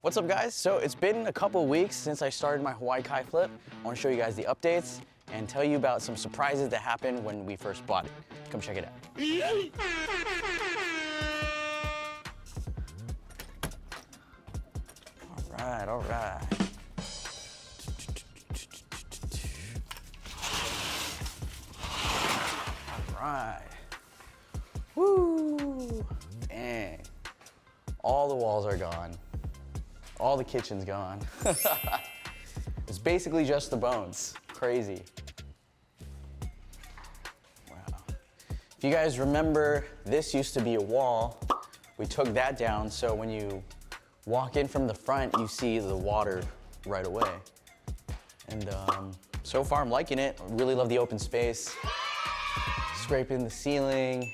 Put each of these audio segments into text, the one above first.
What's up guys? So it's been a couple weeks since I started my Hawaii Kai flip. I want to show you guys the updates and tell you about some surprises that happened when we first bought it. Come check it out. All right. All right. Woo! Dang. All the walls are gone. All the kitchen's gone. It's basically just the bones. Crazy. Wow. If you guys remember, this used to be a wall. We took that down, so when you walk in from the front, you see the water right away. And so far I'm liking it. I really love the open space. Scraping the ceiling,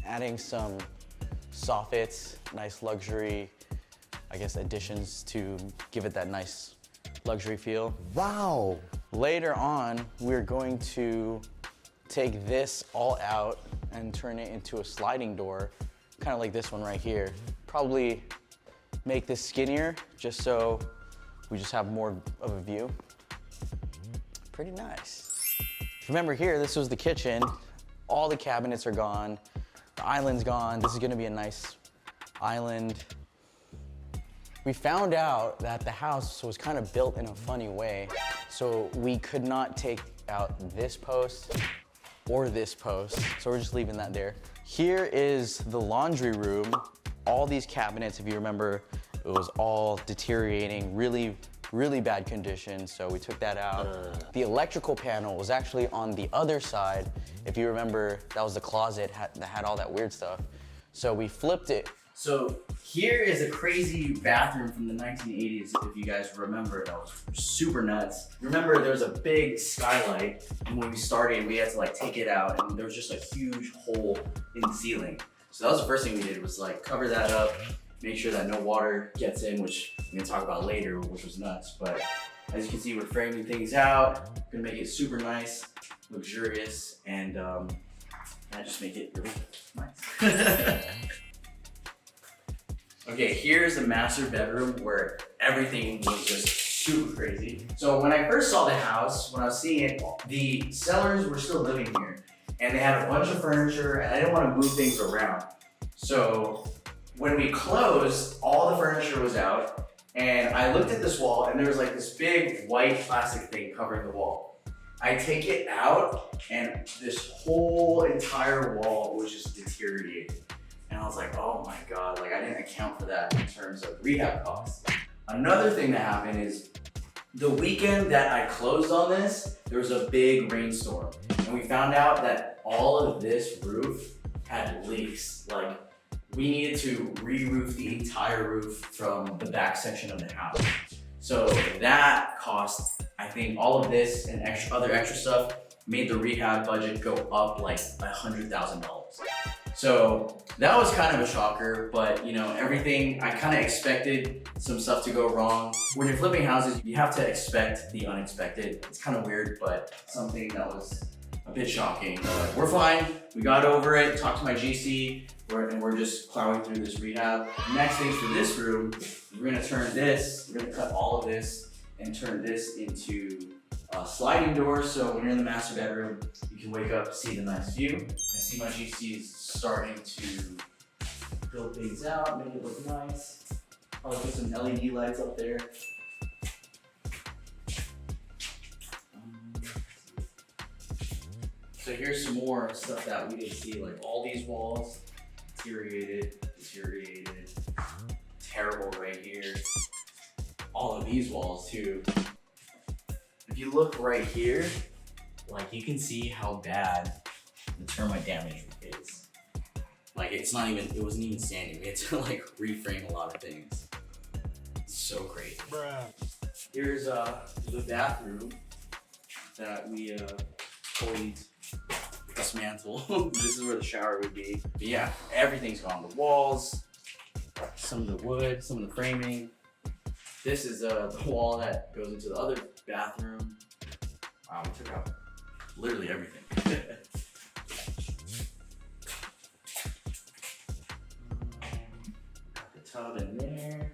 adding some soffits, nice luxury, I guess, additions to give it that nice luxury feel. Wow. Later on, we're going to take this all out and turn it into a sliding door, kind of like this one right here. Probably make this skinnier just so we just have more of a view. Pretty nice. Remember here, this was the kitchen. All the cabinets are gone. The island's gone. This is gonna be a nice island. We found out that the house was kind of built in a funny way. So we could not take out this post or this post. So we're just leaving that there. Here is the laundry room. All these cabinets, if you remember, it was all deteriorating, really bad condition, so we took that out. The electrical panel was actually on the other side. If you remember, that was the closet that had all that weird stuff. So we flipped it. So here is a crazy bathroom from the 1980s, if you guys remember. That was super nuts. Remember, there was a big skylight, and when we started, we had to like take it out, and there was just a huge hole in the ceiling. So that was the first thing we did, was like cover that up, make sure that no water gets in, which we're gonna talk about later, which was nuts. But as you can see, we're framing things out, gonna make it super nice, luxurious, and just make it really nice. Okay, here's the master bedroom where everything was just super crazy. So when I first saw the house, when I was seeing it, the sellers were still living here, and they had a bunch of furniture, and I didn't want to move things around. So when we closed, all the furniture was out, and I looked at this wall, and there was like this big white plastic thing covering the wall. I take it out, and this whole entire wall was just deteriorated. And I was like, oh my God, like I didn't account for that in terms of rehab costs. Another thing that happened is the weekend that I closed on this, there was a big rainstorm, and we found out that all of this roof had leaks. Like, we needed to re-roof the entire roof from the back section of the house. So that cost, I think all of this and other extra stuff made the rehab budget go up like $100,000. So that was kind of a shocker, but you know, everything, I kind of expected some stuff to go wrong. When you're flipping houses, you have to expect the unexpected. It's kind of weird, but something that was a bit shocking. But we're fine, we got over it, talked to my GC, and we're just plowing through this rehab. Next thing for this room, we're gonna turn this, we're gonna cut all of this and turn this into a sliding door. So when you're in the master bedroom, you can wake up, see the nice view. I see my GC is starting to build things out, make it look nice. Probably put some LED lights up there. So here's some more stuff that we didn't see, like all these walls, deteriorated. Terrible right here. All of these walls too. If you look right here, like you can see how bad the termite damage is. Like it wasn't even standing. We had to like reframe a lot of things. It's so crazy. Bruh. Here's the bathroom that we fully dismantled. This is where the shower would be. But yeah, everything's gone. The walls, some of the wood, some of the framing. This is the wall that goes into the other bathroom. Wow, we took out literally everything. Got the tub in there.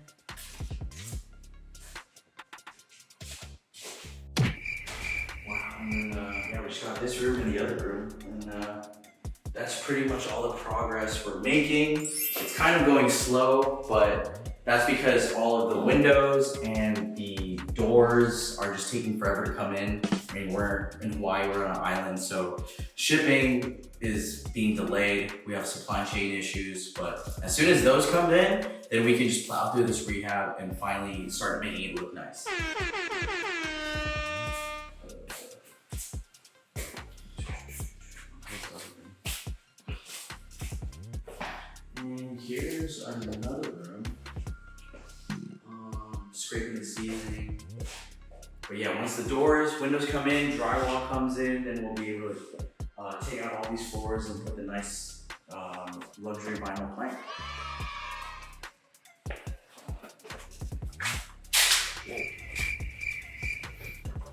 got this room and the other room, and that's pretty much all the progress we're making. It's kind of going slow, but that's because all of the windows and the doors are just taking forever to come in. I mean, we're in Hawaii, we're on an island, so shipping is being delayed. We have supply chain issues, but as soon as those come in, then we can just plow through this rehab and finally start making it look nice. And here's another room. Scraping the ceiling. But yeah, once the doors, windows come in, drywall comes in, then we'll be able to take out all these floors and put the nice luxury vinyl plank.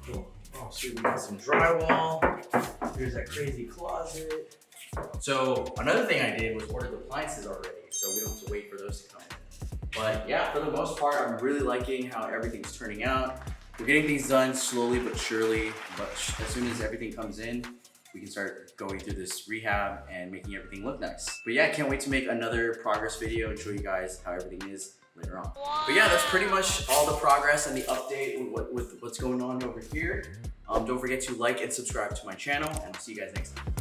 Cool. Oh, so we got some drywall. Here's that crazy closet. So another thing I did was order the appliances already, so we don't have to wait for those to come in. But yeah, for the most part, I'm really liking how everything's turning out. We're getting things done slowly but surely, but as soon as everything comes in, we can start going through this rehab and making everything look nice. But yeah, I can't wait to make another progress video and show you guys how everything is later on. But yeah, that's pretty much all the progress and the update with what's going on over here. Don't forget to like and subscribe to my channel, and I'll see you guys next time.